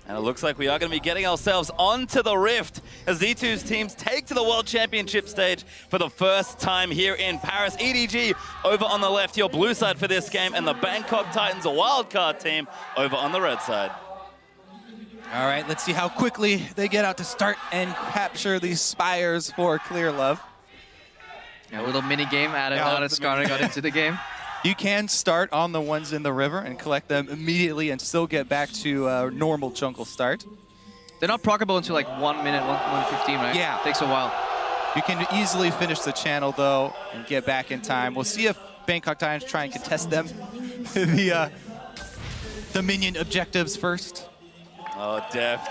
And it looks like we are going to be getting ourselves onto the Rift as Z2's teams take to the World Championship stage for the first time here in Paris. EDG over on the left, your blue side for this game, and the Bangkok Titans, a wildcard team, over on the red side. All right, let's see how quickly they get out to start and capture these spires for Clear Love. A little mini game added on as Skarner got into the game. You can start on the ones in the river and collect them immediately and still get back to a normal jungle start. They're not proccable until like 1 minute, 1:15, right? Yeah. It takes a while. You can easily finish the channel, though, and get back in time. We'll see if Bangkok Titans try and contest them. the minion objectives first. Oh, Deft.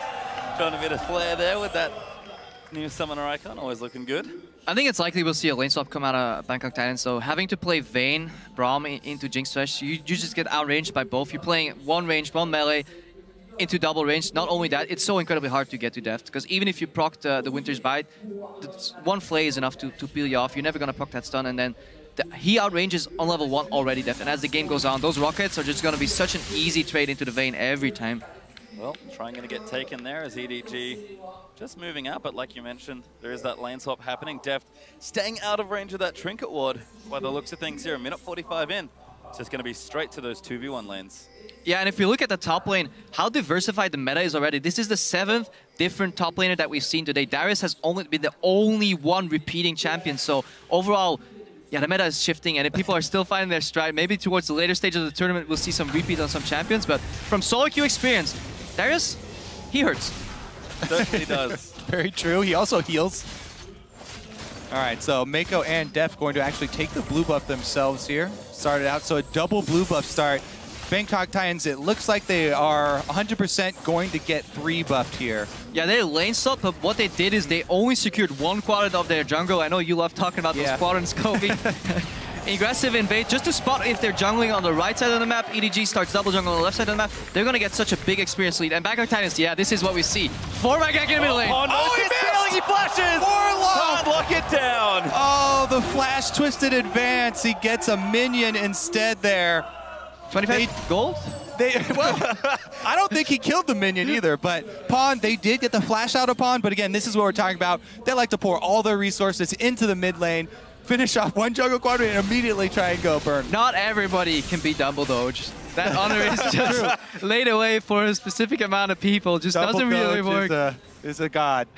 Trying a bit of flair there with that new summoner icon. Always looking good. I think it's likely we'll see a lane swap come out of Bangkok Titans. So having to play Vayne, Braum into Jinx Thresh, you just get outranged by both. You're playing one range, one melee into double range. Not only that, it's so incredibly hard to get to Deft, because even if you proc the Winter's Bite, one flay is enough to peel you off. You're never going to proc that stun, and then he outranges on level 1 already, Deft. And as the game goes on, those rockets are just going to be such an easy trade into the Vayne every time. Well, trying to get taken there as EDG just moving out, but like you mentioned, there is that lane swap happening. Deft staying out of range of that Trinket Ward by the looks of things here. A minute 45 in. It's just going to be straight to those 2v1 lanes. Yeah, and if you look at the top lane, how diversified the meta is already. This is the 7th different top laner that we've seen today. Darius has only been the only one repeating champion, so overall, yeah, the meta is shifting and people are still finding their stride. Maybe towards the later stage of the tournament, we'll see some repeat on some champions, but from solo queue experience, Darius, he hurts. Certainly does. Very true. He also heals. All right, so Mako and Deft going to actually take the blue buff themselves here. Started out, so a double blue buff start. Bangkok Titans, it looks like they are 100% going to get 3 buffed here. Yeah, they lane swap, but what they did is they only secured 1 quadrant of their jungle. I know you love talking about those quadrants, Kobe. Aggressive invade, just to spot if they're jungling on the right side of the map. EDG starts double jungle on the left side of the map. They're going to get such a big experience lead. And Bangkok Titans, yeah, this is what we see. 4 Maniac in the middle lane. Oh, no, he missed! He flashes! Can't lock it down! Oh, the flash twisted advance. He gets a minion instead there. 25 gold? Well, I don't think he killed the minion either, but Pawn, they did get the flash out of Pawn, but again, this is what we're talking about. They like to pour all their resources into the mid lane, finish off 1 jungle quadrant, and immediately try and go burn. Not everybody can be Dumbledore. That honor is just laid away for a specific amount of people. Just doesn't really work. Is a god.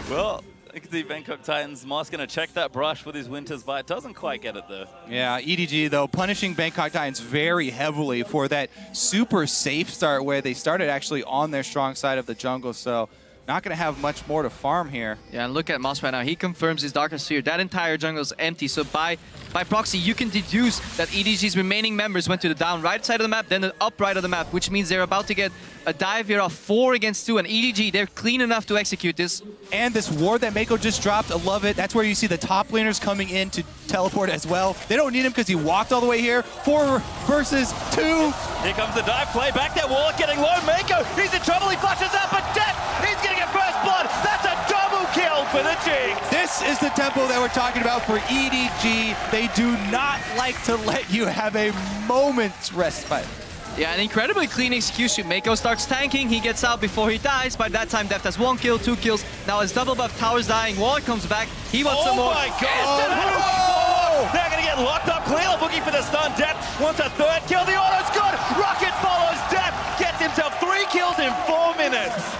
Well, you can see Bangkok Titans. Moss going to check that brush with his Winter's Bite. Doesn't quite get it though. Yeah, EDG though punishing Bangkok Titans very heavily for that super safe start where they started actually on their strong side of the jungle. So not going to have much more to farm here. Yeah, and look at Moss right now. He confirms his Darkest Sphere. That entire jungle is empty. So by proxy, you can deduce that EDG's remaining members went to the down right side of the map, then the up right of the map, which means they're about to get a dive here of 4 against 2. And EDG, they're clean enough to execute this. And this ward that Mako just dropped, I love it. That's where you see the top laners coming in to teleport as well. They don't need him because he walked all the way here. 4 versus 2. Here comes the dive play. Back there, Warlock getting low. Mako, he's in trouble. He flashes out, but Death, he's going to get first blood. That's a double kill for the Jinx. This is the tempo that we're talking about for EDG. They do not like to let you have a moment's respite. Yeah, an incredibly clean execution. Mako starts tanking, he gets out before he dies. By that time, Deft has 1 kill, 2 kills. Now his double buff tower's dying. Warlock comes back. He wants some more. Oh my god! They're going to get locked up. Clear looking for the stun. Deft wants a 3rd kill. The auto's good. Rocket follows Deft. Gets himself 3 kills in 4 minutes.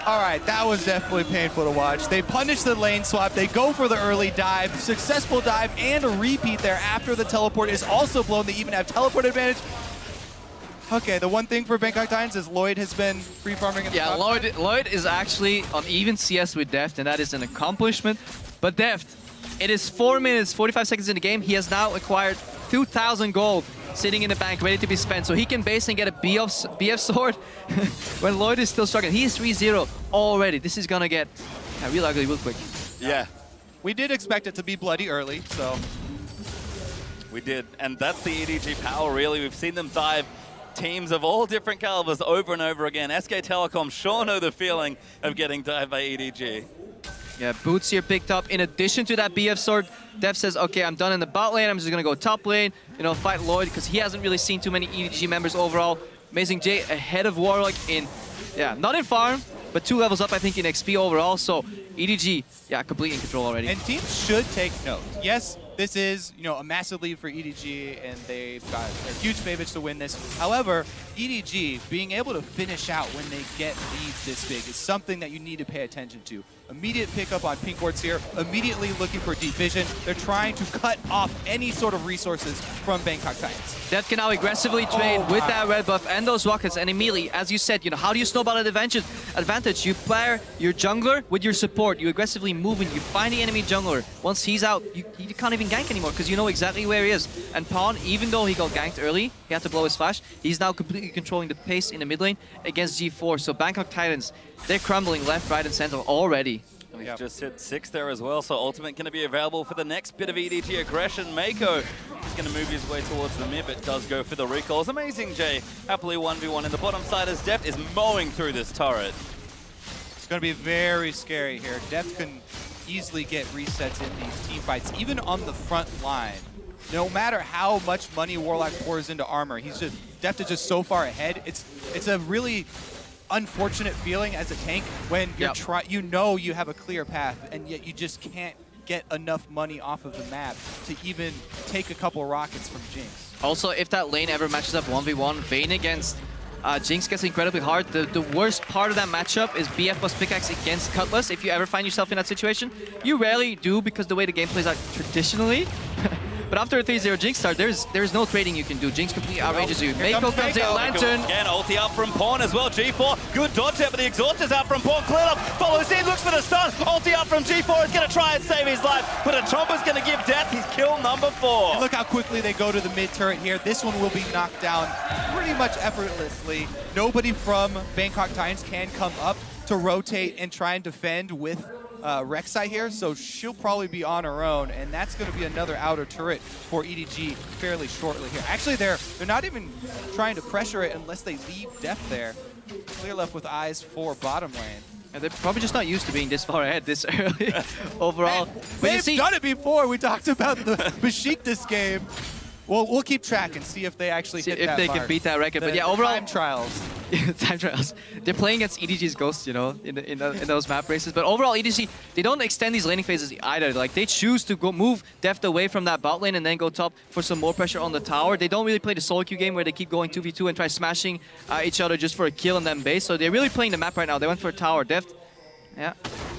All right, that was definitely painful to watch. They punish the lane swap. They go for the early dive, successful dive, and a repeat there after the teleport is also blown. They even have teleport advantage. Okay, the one thing for Bangkok Titans is Lloyd has been free farming. Yeah, Lloyd is actually on even CS with Deft, and that is an accomplishment. But Deft, it is 4 minutes, 45 seconds in the game. He has now acquired 2,000 gold sitting in the bank, ready to be spent. So he can basically get a BF sword when Lloyd is still struggling. He is 3-0 already. This is going to get real ugly real quick. Yeah. We did expect it to be bloody early, so. We did, and that's the EDG power, really. We've seen them dive teams of all different calibers over and over again. SK Telecom sure know the feeling of getting dived by EDG. Yeah, Boots here picked up. In addition to that BF sword, Def says, okay, I'm done in the bot lane. I'm just going to go top lane, you know, fight Lloyd, because he hasn't really seen too many EDG members overall. Amazing J ahead of Warlock in, yeah, not in farm, but 2 levels up, I think, in XP overall. So EDG, yeah, completely in control already. And teams should take note. Yes, this is, you know, a massive lead for EDG, and they're huge favorites to win this. However, EDG being able to finish out when they get leads this big is something that you need to pay attention to. Immediate pickup on pink wards here, immediately looking for deep vision. They're trying to cut off any sort of resources from Bangkok Titans. Def can now aggressively trade with that red buff and those rockets, and immediately, as you said, you know, how do you snowball an advantage? You pair your jungler with your support. You aggressively move and you find the enemy jungler. Once he's out, you can't even gank anymore because you know exactly where he is. And Pawn, even though he got ganked early, he had to blow his flash, he's now completely controlling the pace in the mid lane against G4. So Bangkok Titans, they're crumbling left, right, and center already. And he's just hit 6 there as well, so ultimate going to be available for the next bit of EDG aggression. Mako is going to move his way towards the mid, but does go for the recalls. Amazing J, happily 1v1 in the bottom side as Deft is mowing through this turret. It's going to be very scary here. Deft can easily get resets in these team fights, even on the front line. No matter how much money Warlock pours into armor, Deft is just so far ahead. It's a really unfortunate feeling as a tank when you're you know you have a clear path, and yet you just can't get enough money off of the map to even take a couple rockets from Jinx. Also, if that lane ever matches up 1v1, Vayne against Jinx gets incredibly hard. The worst part of that matchup is BF plus pickaxe against Cutlass. If you ever find yourself in that situation, you rarely do because the way the game plays out traditionally. But after a 3-0 Jinx start, there's no trading you can do. Jinx completely outrages you. Mako comes in, Lantern. Again, ulti up from Pawn as well. G4, good dodge there, but the exhaust is out from Pawn. Cleared up, follows in, looks for the stun. Ulti up from G4 is going to try and save his life, but a Chomper's going to give death. He's kill number 4. And look how quickly they go to the mid turret here. This one will be knocked down pretty much effortlessly. Nobody from Bangkok Titans can come up to rotate and try and defend with Rek'Sai here, so she'll probably be on her own, and that's going to be another outer turret for EDG fairly shortly here. Actually, they're not even trying to pressure it unless they leave Deft there. Clear left with eyes for bottom lane. And they're probably just not used to being this far ahead this early overall. They've done it before. We talked about the Besiktas game. Well, we'll keep track and see if they actually hit that if they mark. can beat that record. But yeah, overall time trials. Time trials. They're playing against EDG's Ghost, you know, in those map races. But overall, EDG, they don't extend these laning phases either. Like, they choose to go move Deft away from that bot lane and then go top for some more pressure on the tower. They don't really play the solo queue game where they keep going 2v2 and try smashing each other just for a kill and then base. So they're really playing the map right now. They went for a tower. Deft, yeah,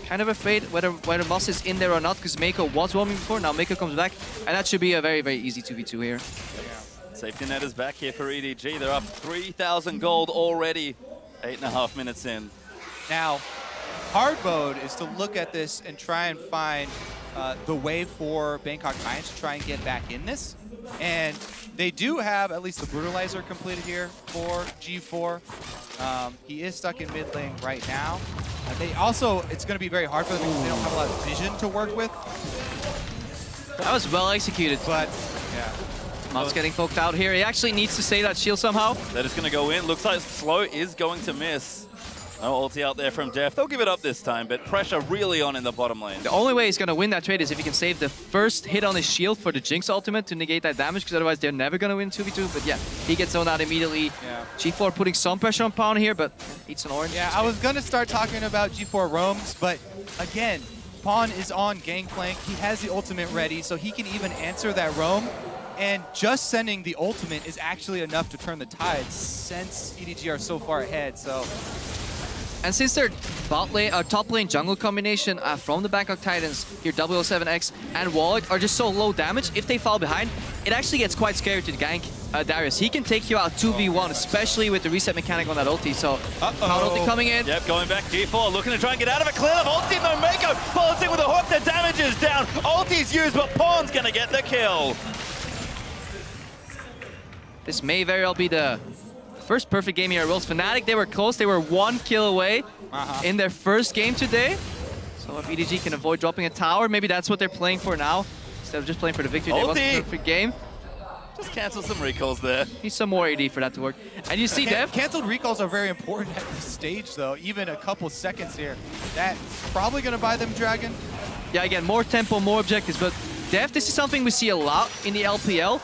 kind of afraid whether Moss is in there or not, because Mako was roaming before. Now Mako comes back, and that should be a very, very easy 2v2 here. Safety net is back here for EDG. They're up 3,000 gold already, 8.5 minutes in. Now, hard mode is to look at this and try and find the way for Bangkok Titans to try and get back in this. And they do have at least the Brutalizer completed here for G4. He is stuck in mid lane right now. They also, it's going to be very hard for them because they don't have a lot of vision to work with. That was well executed. But, yeah. Moss getting poked out here. He actually needs to save that shield somehow. That is going to go in. Looks like Slow is going to miss. No ulti out there from Def. They'll give it up this time, but pressure really on in the bottom lane. The only way he's going to win that trade is if he can save the first hit on his shield for the Jinx ultimate to negate that damage, because otherwise they're never going to win 2v2. But yeah, he gets zoned out immediately. Yeah. G4 putting some pressure on Pawn here, but eats an orange. Yeah, I was going to start talking about G4 roams, but again, Pawn is on Gangplank. He has the ultimate ready, so he can even answer that roam. And just sending the ultimate is actually enough to turn the tides since EDG are so far ahead. So, and since their top lane jungle combination from the Bangkok Titans, here 007X and Warlock are just so low damage, if they fall behind, it actually gets quite scary to gank Darius. He can take you out 2v1, especially with the reset mechanic on that ulti. So, ulti coming in. Yep, going back. G4 looking to try and get out of it. Clear of ulti, no Mako follows in with a hook. The damage is down. Ulti's used, but Pawn's going to get the kill. This may very well be the first perfect game here at Worlds. Fnatic, they were close. They were 1 kill away in their first game today. So if EDG can avoid dropping a tower, maybe that's what they're playing for now. Instead of just playing for the victory, they want a perfect game. Just cancel some recalls there. Need some more AD for that to work. And you see Dev. Canceled recalls are very important at this stage, though. Even a couple seconds here. That's probably going to buy them Dragon. Yeah, again, more tempo, more objectives. But Dev, this is something we see a lot in the LPL.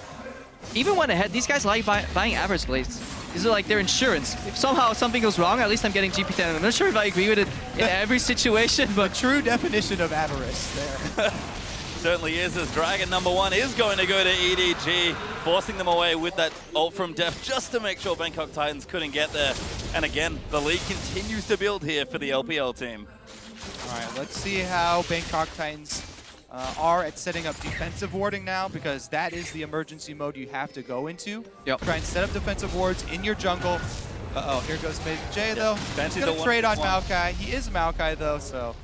Even when ahead, these guys like buying average blades. These are like their insurance. If somehow something goes wrong, at least I'm getting GP10. I'm not sure if I agree with it in every situation, but true definition of avarice there. Certainly is, as Dragon #1 is going to go to EDG, forcing them away with that ult from Def just to make sure Bangkok Titans couldn't get there. And again, the lead continues to build here for the LPL team. All right, let's see how Bangkok Titans are at setting up defensive warding now, because that is the emergency mode you have to go into. Yep. Try and set up defensive wards in your jungle. Uh-oh, here goes Jay, though. He's going to trade on Maokai. He is Maokai, though, so...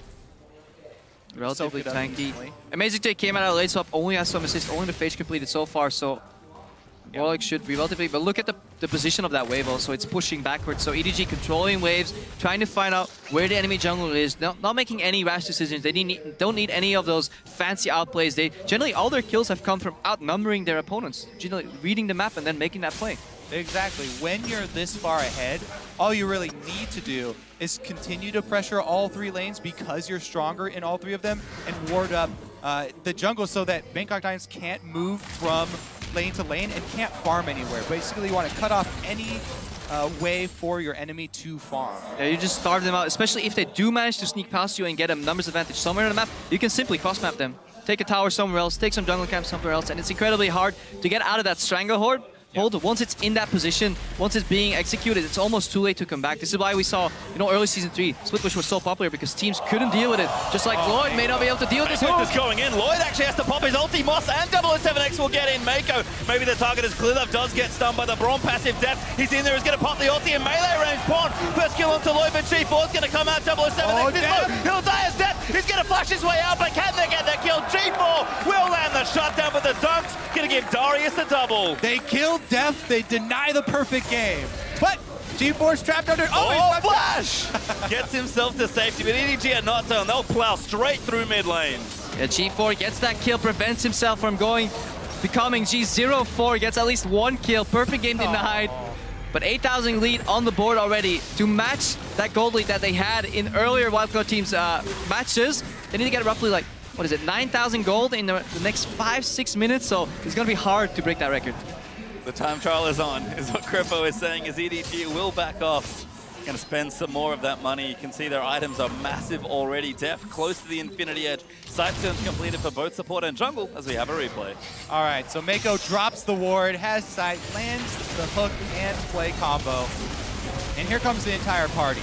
Relatively tanky. Amazing J came out of late swap, only has some assist, only the phase completed so far, so Warlock should be relatively, but look at the position of that wave also, it's pushing backwards, so EDG controlling waves, trying to find out where the enemy jungle is, not making any rash decisions, they don't need any of those fancy outplays, generally all their kills have come from outnumbering their opponents, generally reading the map and then making that play. Exactly. When you're this far ahead, all you really need to do is continue to pressure all three lanes because you're stronger in all three of them and ward up the jungle so that Bangkok Titans can't move from lane to lane and can't farm anywhere. Basically, you want to cut off any way for your enemy to farm. Yeah, you just starve them out, especially if they do manage to sneak past you and get a numbers advantage somewhere on the map, you can simply cross-map them. Take a tower somewhere else, take some jungle camp somewhere else, and it's incredibly hard to get out of that stranglehold. Once it's in that position, once it's being executed, it's almost too late to come back. This is why we saw, early Season 3, Split Push was so popular because teams couldn't deal with it. Just like Lloyd may not be able to deal with this move. Is going in. Lloyd actually has to pop his ulti. Moss and 007X will get in. Mako, maybe the target is clear. Does get stunned by the Braum passive Death. He's in there, he's going to pop the ulti in melee range. Pawn, first kill onto Lloyd, but G4's going to come out. 007X is low. He'll die as Death. He's going to flash his way out, but can they get that kill? G4 will land the shutdown, but the Dunks going to give Darius the double. They killed Def. They deny the perfect game. But G4's trapped under... Oh, flash! Gets himself to safety, but EDG are not done. They'll plow straight through mid lane. Yeah, G4 gets that kill, prevents himself from becoming G04, gets at least one kill. Perfect game denied. But 8,000 lead on the board already. To match that gold lead that they had in earlier Wildcard Teams matches, they need to get roughly 9,000 gold in the next 5-6 minutes, so it's going to be hard to break that record. The time trial is on, is what Crippo is saying, as EDG will back off. Going to spend some more of that money. You can see their items are massive already. Def close to the Infinity Edge. Side turns completed for both support and jungle, as we have a replay. All right, so Mako drops the ward, has sight, lands the hook and play combo. And here comes the entire party.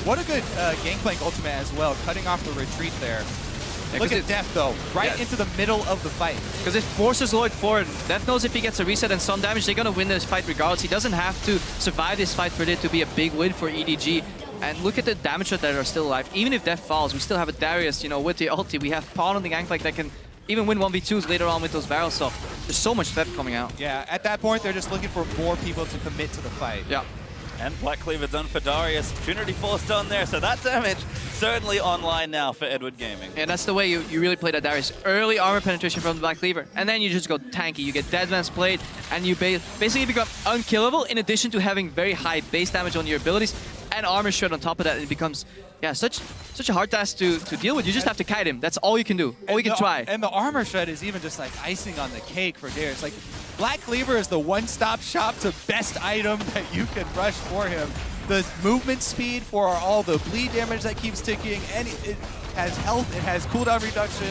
What a good Gangplank ultimate as well, cutting off the retreat there. Yeah, look at Def, though, right into the middle of the fight. Because it forces Lloyd forward. Def knows if he gets a reset and some damage, they're going to win this fight regardless. He doesn't have to survive this fight for it to be a big win for EDG. And look at the damage that are still alive. Even if Def falls, we still have a Darius, with the ulti. We have Pawn on the Gangplank that can even win 1v2s later on with those barrels. So there's so much depth coming out. Yeah, at that point, they're just looking for more people to commit to the fight. Yeah. And Black Cleaver done for Darius. Trinity Force done there, so that damage certainly online now for Edward Gaming. And that's the way you really play that Darius. Early armor penetration from the Black Cleaver, and then you just go tanky. You get Deadman's Blade, and you basically become unkillable in addition to having very high base damage on your abilities and armor shred on top of that. It becomes, such a hard task to deal with. You just have to kite him. That's all you can do. All you can try. And the armor shred is even just like icing on the cake for Darius. Like, Black Cleaver is the one-stop shop to best item that you can rush for him. The movement speed for all the bleed damage that keeps ticking, and it has health, it has cooldown reduction.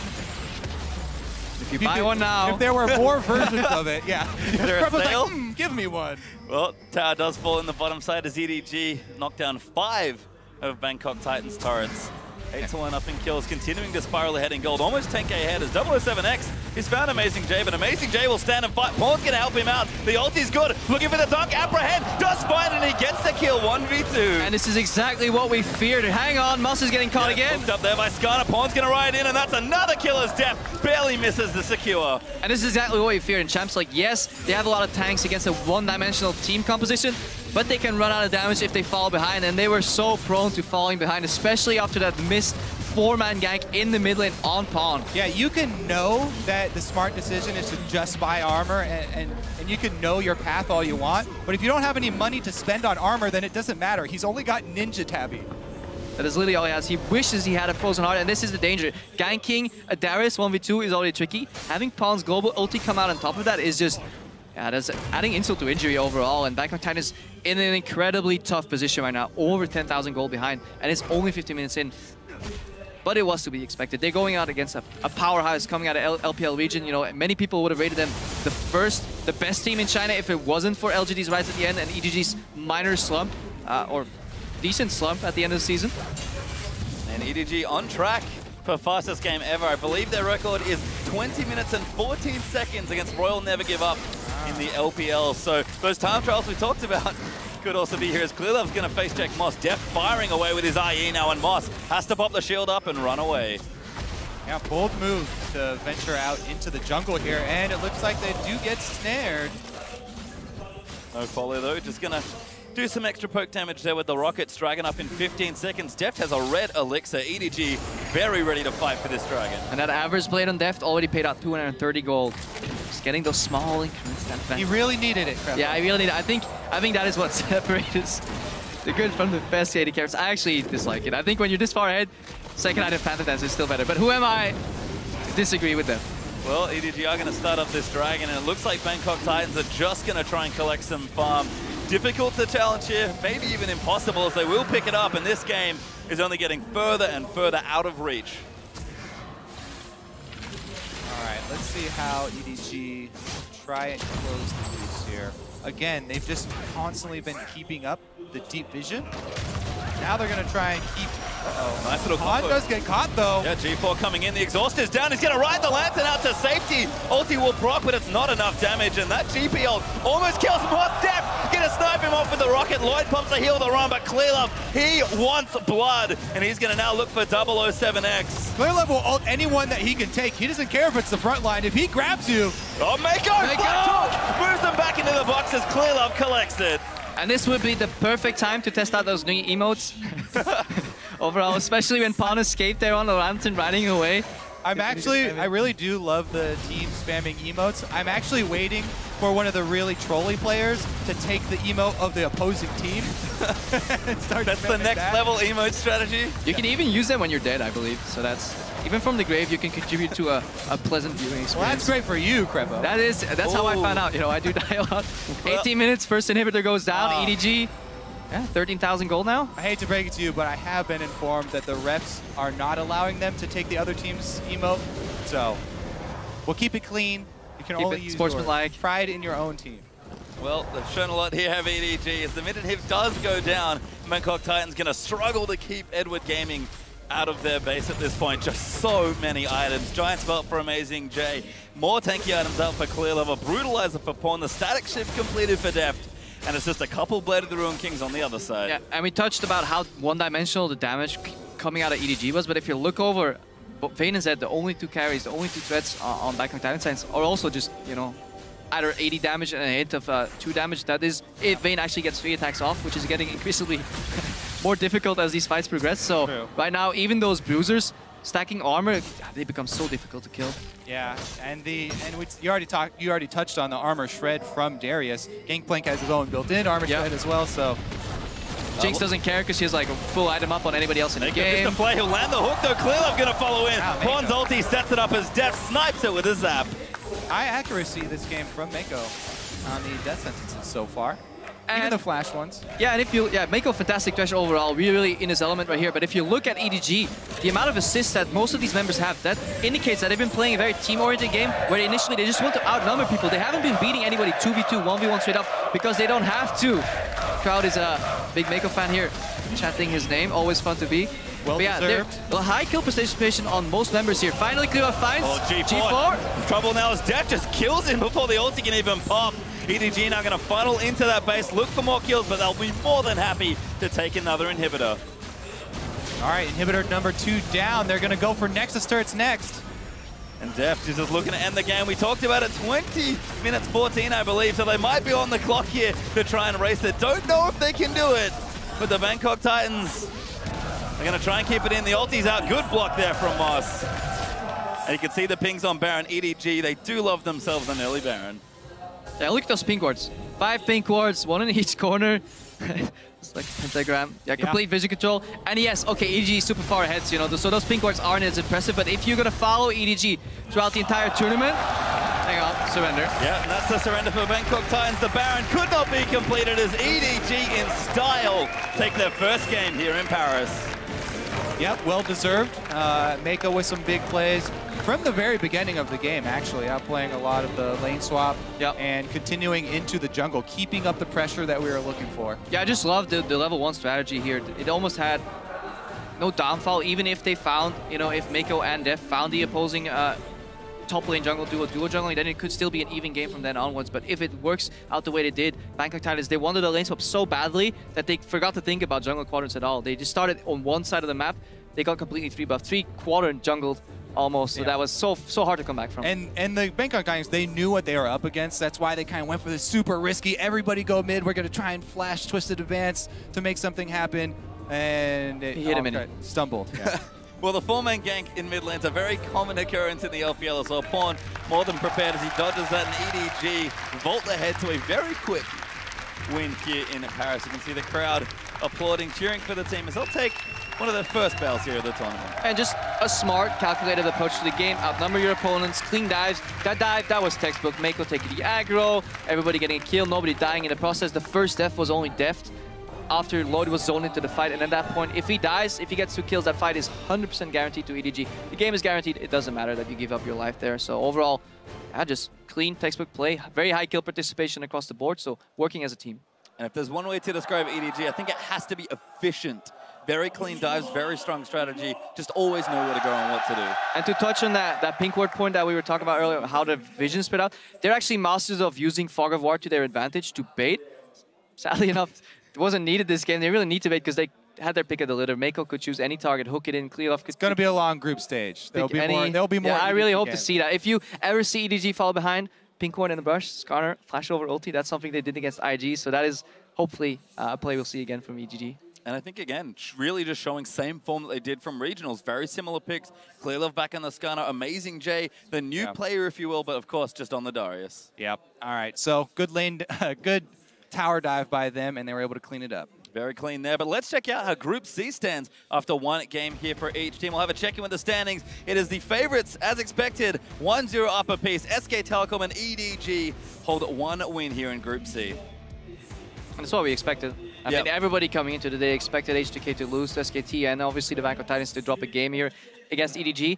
If you buy one now. If there were more versions of it, yeah. Is there a sale? Like, give me one. Well, tower does fall in the bottom side as EDG knocked down 5 of Bangkok Titans turrets. 8-1 up in kills, continuing to spiral ahead in gold. Almost 10k ahead as 007X is found Amazing J, but Amazing J will stand and fight. Pawn's going to help him out. The ulti's good. Looking for the dunk. Apprehend. Does find and he gets the kill. 1v2. And this is exactly what we feared. Hang on. Moss is getting caught again. Hooked up there by Skarner. Pawn's going to ride in, and that's another killer's death. Barely misses the secure. And this is exactly what we feared in Champs. Like, yes, they have a lot of tanks against a one-dimensional team composition, but they can run out of damage if they fall behind, and they were so prone to falling behind, especially after that missed 4-man gank in the mid lane on Pawn. Yeah, you can know that the smart decision is to just buy armor, and you can know your path all you want, but if you don't have any money to spend on armor, then it doesn't matter. He's only got Ninja Tabby. That is literally all he has. He wishes he had a Frozen Heart, and this is the danger. Ganking a Darius 1v2 is already tricky. Having Pawn's global ulti come out on top of that is just, yeah, that's adding insult to injury overall. And Bangkok Titan is in an incredibly tough position right now, over 10,000 gold behind, and it's only 15 minutes in. But it was to be expected. They're going out against a powerhouse coming out of LPL region. You know, many people would have rated them the best team in China if it wasn't for LGD's rise at the end and EDG's minor slump, or decent slump at the end of the season. And EDG on track for fastest game ever. I believe their record is 20 minutes and 14 seconds against Royal Never Give Up in the LPL. So those time trials we talked about could also be here as Clearlove's going to face check Moss. Deft firing away with his IE now, and Moss has to pop the shield up and run away. Yeah, bold move to venture out into the jungle here, and it looks like they do get snared. No follow though, just going to do some extra poke damage there with the rockets. Dragon up in 15 seconds. Deft has a red elixir. EDG very ready to fight for this dragon. And that average blade on Deft already paid out 230 gold. Just getting those small increments. He really needed it, Crep. Yeah, I really need it. I think that is what separates the good from the best AD characters. I actually dislike it. I think when you're this far ahead, second item Panther Dance is still better. But who am I to disagree with them? Well, EDG are going to start up this dragon, and it looks like Bangkok Titans are just going to try and collect some farm. Difficult to challenge here, maybe even impossible, as they will pick it up, and this game is only getting further and further out of reach. All right, let's see how EDG try and close the loose here. Again, they've just constantly been keeping up the deep vision. Now they're going to try and keep... Uh-oh. Nice little Pawn does get caught, though. Yeah, G4 coming in. The exhaust is down. He's going to ride the Lantern out to safety. Ulti will proc, but it's not enough damage. And that GP ult almost kills him. What depth? Going to snipe him off with the rocket. Lloyd pumps a heal the run, but Clearlove, he wants blood. And he's going to now look for 007X. Clearlove will ult anyone that he can take. He doesn't care if it's the front line. If he grabs you... Oh, Mako! Moves them back into the box as Clearlove collects it. And this would be the perfect time to test out those new emotes. Overall, especially when Pawn escaped there on the Lantern riding away. I really do love the team spamming emotes. I'm actually waiting for one of the really trolly players to take the emote of the opposing team. That's the next level emote strategy. You can even use them when you're dead, I believe. So that's, even from the grave, you can contribute to a pleasant viewing experience. Well, that's great for you, Crevo. That's how I found out. You know, I do die a lot. 18 minutes, first inhibitor goes down. EDG, yeah, 13,000 gold now. I hate to break it to you, but I have been informed that the refs are not allowing them to take the other team's emote. So we'll keep it clean. You can only use your pride in your own team. Well, they've shown a lot here, have EDG. As the minute hit does go down, Bangkok Titans going to struggle to keep Edward Gaming out of their base at this point. Just so many items. Giant's Belt for Amazing J. More tanky items out for Clearlove. A Brutalizer for Pawn. The static shift completed for Deft. And it's just a couple Blade of the Ruined Kings on the other side. Yeah, and we touched about how one-dimensional the damage coming out of EDG was, but if you look over, Vayne and Zed, the only two carries, the only two threats on Bangkok Titans are also just, you know, either 80 damage and a hit of 2 damage. That is if Vayne actually gets 3 attacks off, which is getting increasingly more difficult as these fights progress. So right now, even those bruisers stacking armor, they become so difficult to kill. Yeah, and you already touched on the armor shred from Darius. Gangplank has his own built-in armor shred as well, so. Jinx doesn't care because she has like a full item up on anybody else in the game. Just play, he'll land the hook though. Clearlove gonna follow in. Pawn's ulti sets it up as Deft snipes it with a zap. High accuracy this game from Mako on the death sentences so far. Even the flash ones. Yeah, and if you, Mako fantastic Thresh overall, really in his element right here. But if you look at EDG, the amount of assists that most of these members have, that indicates that they've been playing a very team-oriented game where initially they just want to outnumber people. They haven't been beating anybody 2v2, 1v1 straight up because they don't have to. Crowd is a big Mako fan here, chanting his name, always fun to be. Well deserved. A high kill participation on most members here. Finally, Clearlove finds G4. Trouble now as Deft just kills him before the ulti can even pop. EDG now going to funnel into that base, look for more kills, but they'll be more than happy to take another inhibitor. All right, inhibitor number 2 down. They're going to go for Nexus turrets next. And Deft is just looking to end the game. We talked about it, 20 minutes 14, I believe, so they might be on the clock here to try and race it. Don't know if they can do it, but the Bangkok Titans, They're going to try and keep it in. The ulti's out. Good block there from Moss. And you can see the pings on Baron. EDG, they do love themselves an early Baron. Yeah, look at those pink wards. 5 pink wards, 1 in each corner. It's like pentagram. Yeah, complete vision control. And yes, okay, EDG is super far ahead, so, you know, so those pink wards aren't as impressive. But if you're going to follow EDG throughout the entire tournament, hang on, surrender. Yeah, and that's the surrender for Bangkok Titans. The Baron could not be completed as EDG in style take their first game here in Paris. Yep, well deserved. Mako with some big plays from the very beginning of the game, actually, outplaying a lot of the lane swap and continuing into the jungle, keeping up the pressure that we were looking for. Yeah, I just love the level 1 strategy here. It almost had no downfall, even if they found, you know, if Mako and Def found the opposing top lane jungle duo jungling, then it could still be an even game from then onwards. But if it works out the way they did, Bangkok Titans, they wanted the lane swap so badly that they forgot to think about jungle quadrants at all. They just started on one side of the map. They got completely 3-buffed, 3-quadrant jungled almost. So that was so hard to come back from. And the Bangkok Titans, they knew what they were up against. That's why they kind of went for this super risky, everybody go mid, we're going to try and flash Twisted Advance to make something happen. And it hit him in it. Stumbled. Yeah. Well, the 4-man gank in mid lane is a very common occurrence in the LPL as well. Pawn more than prepared as he dodges that, and EDG vault ahead to a very quick win here in Paris. You can see the crowd applauding, cheering for the team as they'll take one of their first battles here of the tournament. And just a smart, calculated approach to the game. Outnumber your opponents, clean dives. That dive, that was textbook. Mako taking the aggro, everybody getting a kill, nobody dying in the process. The first death was only deft after Lloyd was zoned into the fight, and at that point, if he dies, if he gets 2 kills, that fight is 100% guaranteed to EDG. The game is guaranteed. It doesn't matter that you give up your life there. So overall, just clean textbook play, very high kill participation across the board, so working as a team. And if there's one way to describe EDG, I think it has to be efficient. Very clean dives, very strong strategy, just always know where to go and what to do. And to touch on that pink ward point that we were talking about earlier, how the vision spread out, they're actually masters of using Fog of War to their advantage to bait. Sadly enough, it wasn't needed this game. They really need to bait because they had their pick of the litter. Mako could choose any target, hook it in, clear off. It's going to be a long group stage. There'll be more. Yeah, I really hope to see that. If you ever see EDG fall behind, pink ward in the brush, Skarner, flash over ulti, that's something they did against IG. So that is hopefully a play we'll see again from EDG. And I think, again, really just showing same form that they did from regionals. Very similar picks. Clear love back on the Skarner. Amazing J, the new player, if you will, but of course, just on the Darius. Yep. All right. So good lane, good tower dive by them, and they were able to clean it up. Very clean there. But let's check out how Group C stands after one game here for each team. We'll have a check-in with the standings. It is the favorites, as expected, 1-0 up apiece. SK Telecom and EDG hold 1 win here in Group C. And that's what we expected. I mean, everybody coming into the day expected H2K to lose to SKT and obviously the Bangkok Titans to drop a game here against EDG.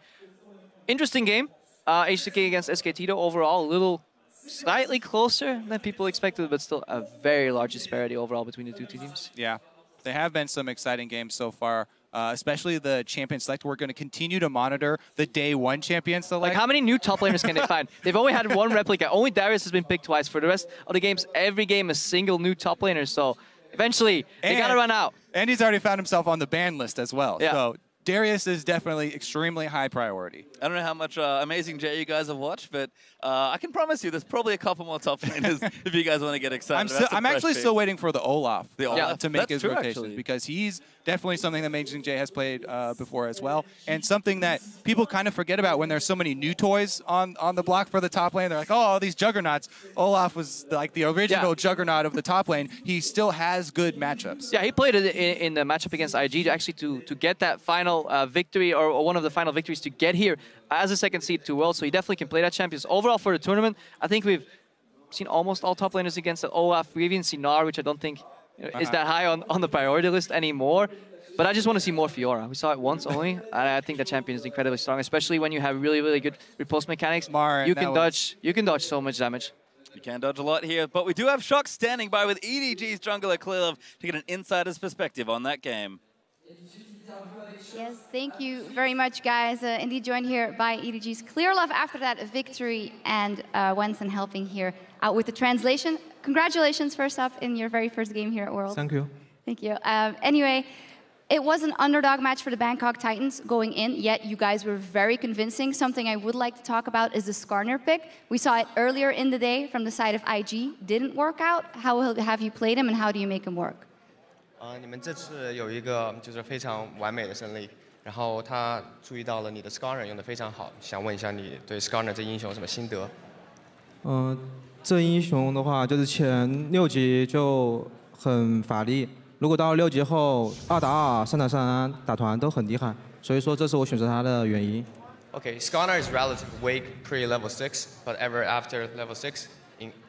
Interesting game. H2K against SKT though, overall a little slightly closer than people expected, but still a very large disparity overall between the two teams. Yeah, there have been some exciting games so far, especially the champion select. We're going to continue to monitor the day 1 champion select. Like, how many new top laners can they find? They've only had 1 replica. Only Darius has been picked twice. For the rest of the games, every game a single new top laner. So eventually, they got to run out. And he's already found himself on the ban list as well. Yeah. So Darius is definitely extremely high priority. I don't know how much Amazing J you guys have watched, but I can promise you there's probably a couple more top laners if you guys want to get excited. I'm actually still waiting for the Olaf, to make his rotation, actually, because he's definitely something that Amazing J has played before as well, and something that people kind of forget about when there's so many new toys on the block for the top lane. They're like, oh, all these juggernauts. Olaf was like the original juggernaut of the top lane. He still has good matchups. Yeah, he played it in the matchup against IG actually to get that final victory, or one of the final victories to get here as a second seed to World. So he definitely can play that champions. Overall for the tournament, I think we've seen almost all top laners against Olaf. We've even seen Gnar, which I don't think is that high on the priority list anymore. But I just want to see more Fiora. We saw it once only, and I think the champion is incredibly strong, especially when you have really, really good riposte mechanics. You can dodge so much damage. You can dodge a lot here, but we do have Shock standing by with EDG's jungler Clearlove to get an insider's perspective on that game. Yes, thank you very much, guys. Indeed, joined here by EDG's Clearlove after that victory, and Wenson helping here out with the translation. Congratulations, first up, in your very first game here at World. Thank you. Thank you. Anyway, it was an underdog match for the Bangkok Titans going in, yet you guys were very convincing. Something I would like to talk about is the Skarner pick. We saw it earlier in the day from the side of IG. Didn't work out. How have you played him, and how do you make him work? 你们这次有一个就是非常完美的胜利，然后他注意到了你的 Skarner 用的非常好，想问一下你对 Skarner 这英雄有什么心得？这英雄的话，就是前6级就很法力，如果到6级后2打2、3打3打团都很厉害，所以说这是我选择他的原因。Okay, Skarner is relatively weak pre-level 6, but ever after level 6,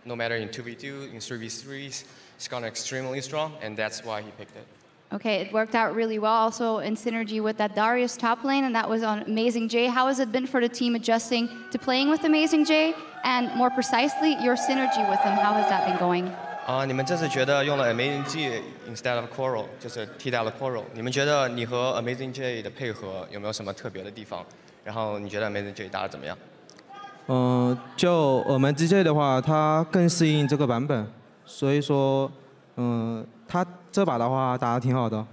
no matter in 2v2, in 3v3s, Skarner extremely strong, and that's why he picked it. Okay, it worked out really well also in synergy with that Darius top lane, and that was on Amazing J. How has it been for the team adjusting to playing with Amazing J? And more precisely, your synergy with him, how has that been going? 你们这次觉得用了 Amazing J instead of Coral， 就是替代了 Coral， 你们觉得你和 Amazing J 的配合有没有什么特别的地方？然后你觉得 Amazing J 打得怎么样？就我们 GJ 的话，它更适应这个版本，所以说，他这把的话打得挺好的。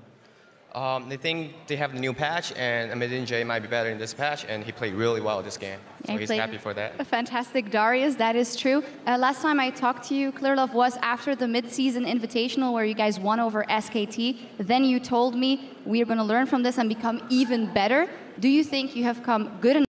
They think they have the new patch, and Amazing J might be better in this patch, and he played really well this game, so he's happy for that. A fantastic Darius, that is true. Last time I talked to you, Clearlove, was after the mid-season invitational where you guys won over SKT. Then you told me we're going to learn from this and become even better. Do you think you have come good enough